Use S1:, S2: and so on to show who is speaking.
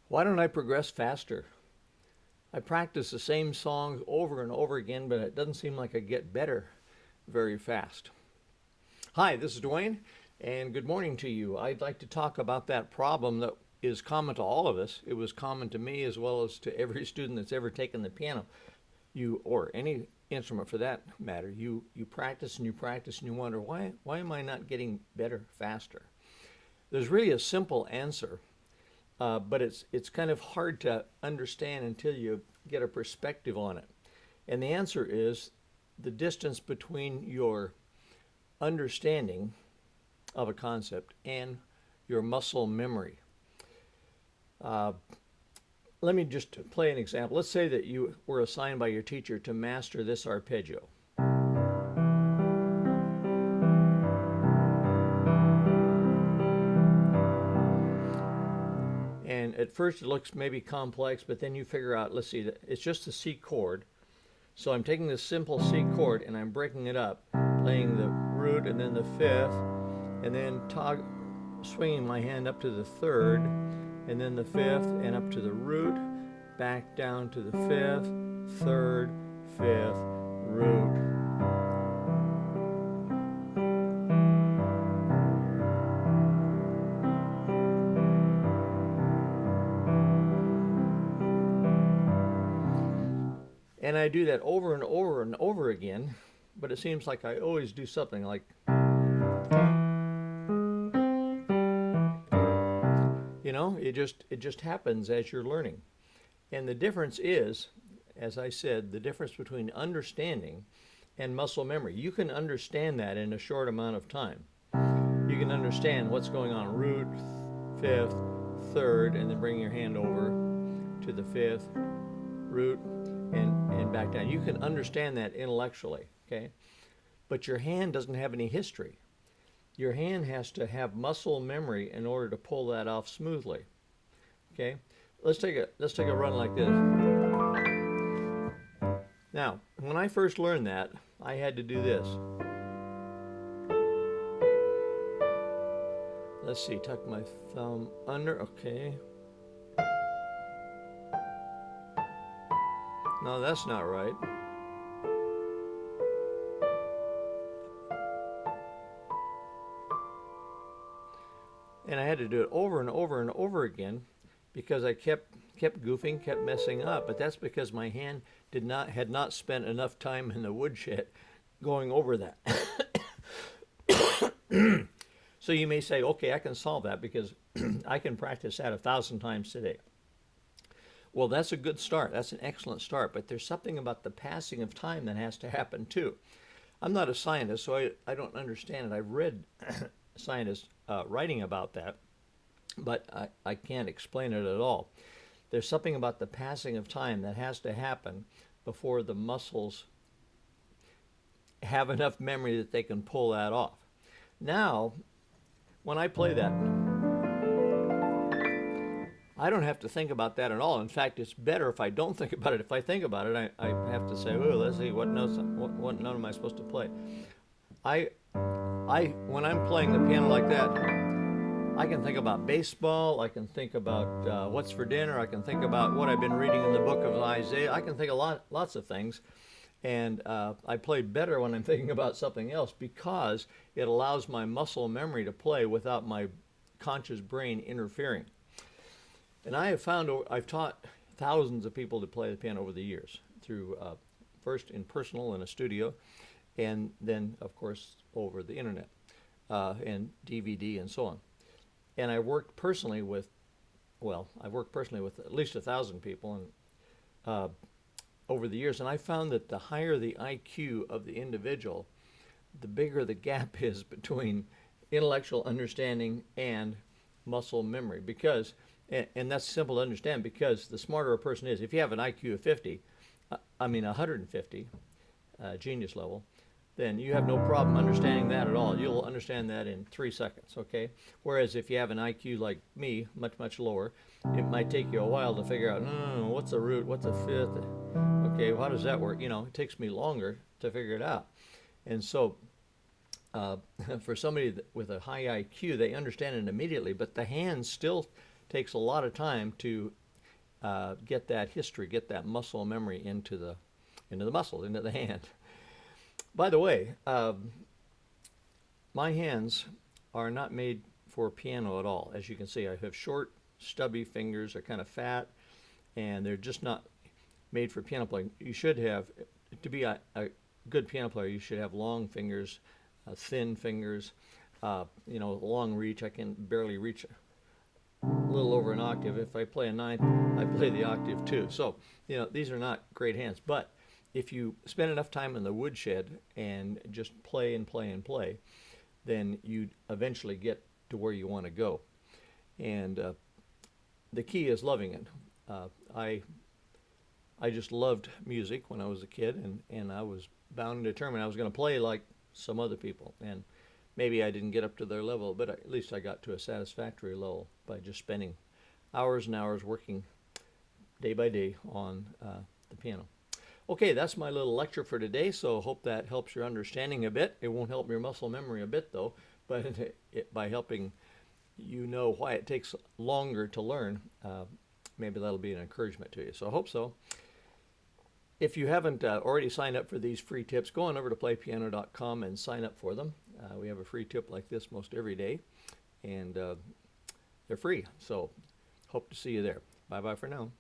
S1: Why don't I progress faster? I practice the same songs over and over again, but it doesn't seem like I get better very fast. Hi, this is Dwayne, and good morning to you. I'd like to talk about that problem that is common to all of us. It was common to me as well as to every student that's ever taken the piano, or any instrument for that matter. You practice and you practice and you wonder, why am I not getting better faster? There's really a simple answer. But it's kind of hard to understand until you get a perspective on it. And the answer is the distance between your understanding of a concept and your muscle memory. Let me just play an example. Let's say that you were assigned by your teacher to master this arpeggio. And at first it looks maybe complex, but then you figure out, let's see, it's just a C chord. So I'm taking this simple C chord and I'm breaking it up, playing the root and then the fifth, and then swinging my hand up to the third, and then the fifth, and up to the root, back down to the fifth, third, fifth, root. And I do that over and over and over again, but it seems like I always do something like, it just happens as you're learning. And the difference is, as I said, the difference between understanding and muscle memory. You can understand that in a short amount of time. You can understand what's going on, root, fifth, third, and then bring your hand over to the fifth, root, and back down. You can understand that intellectually, okay? But your hand doesn't have any history. Your hand has to have muscle memory in order to pull that off smoothly, okay? Let's take a run like this. Now, when I first learned that, I had to do this. Let's see, tuck my thumb under, okay. No, that's not right. And I had to do it over and over and over again because I kept goofing, kept messing up. But that's because my hand had not spent enough time in the woodshed going over that. So you may say, okay, I can solve that because I can practice that 1,000 times today. Well, that's a good start. That's an excellent start. But there's something about the passing of time that has to happen too. I'm not a scientist, so I don't understand it. I've read scientists writing about that, but I can't explain it at all. There's something about the passing of time that has to happen before the muscles have enough memory that they can pull that off. Now, when I play that, I don't have to think about that at all. In fact, it's better if I don't think about it. If I think about it, I have to say, oh, let's see, what note am I supposed to play? When I'm playing the piano like that, I can think about baseball, I can think about what's for dinner, I can think about what I've been reading in the book of Isaiah, I can think of lots of things. And I play better when I'm thinking about something else because it allows my muscle memory to play without my conscious brain interfering. And I have found, I've taught thousands of people to play the piano over the years through first in personal in a studio, and then, of course, over the internet and DVD and so on. And I worked personally with, I've worked personally with at least 1,000 people and over the years, and I found that the higher the IQ of the individual, the bigger the gap is between intellectual understanding and muscle memory. Because, and that's simple to understand, because the smarter a person is, if you have an IQ of 150, genius level, then you have no problem understanding that at all. You'll understand that in 3 seconds, okay? Whereas if you have an IQ like me, much, much lower, it might take you a while to figure out, what's a root, what's a fifth, okay, how does that work? It takes me longer to figure it out. And so for somebody with a high IQ, they understand it immediately, but the hands still takes a lot of time to get that history, get that muscle memory into the muscle, into the hand. By the way, my hands are not made for piano at all. As you can see, I have short, stubby fingers. They're kind of fat, and they're just not made for piano playing. You should have, to be a good piano player, you should have long fingers, thin fingers, long reach. I can barely reach a little over an octave. If I play a ninth, I play the octave too. So, these are not great hands. But if you spend enough time in the woodshed and just play and play and play, then you eventually get to where you want to go. And the key is loving it. I just loved music when I was a kid, and I was bound and determined I was going to play like some other people. And maybe I didn't get up to their level, but at least I got to a satisfactory level by just spending hours and hours working day by day on the piano. Okay, that's my little lecture for today, so hope that helps your understanding a bit. It won't help your muscle memory a bit, though, but by helping you know why it takes longer to learn, maybe that'll be an encouragement to you. So I hope so. If you haven't already signed up for these free tips, go on over to playpiano.com and sign up for them. We have a free tip like this most every day, and they're free. So hope to see you there. Bye-bye for now.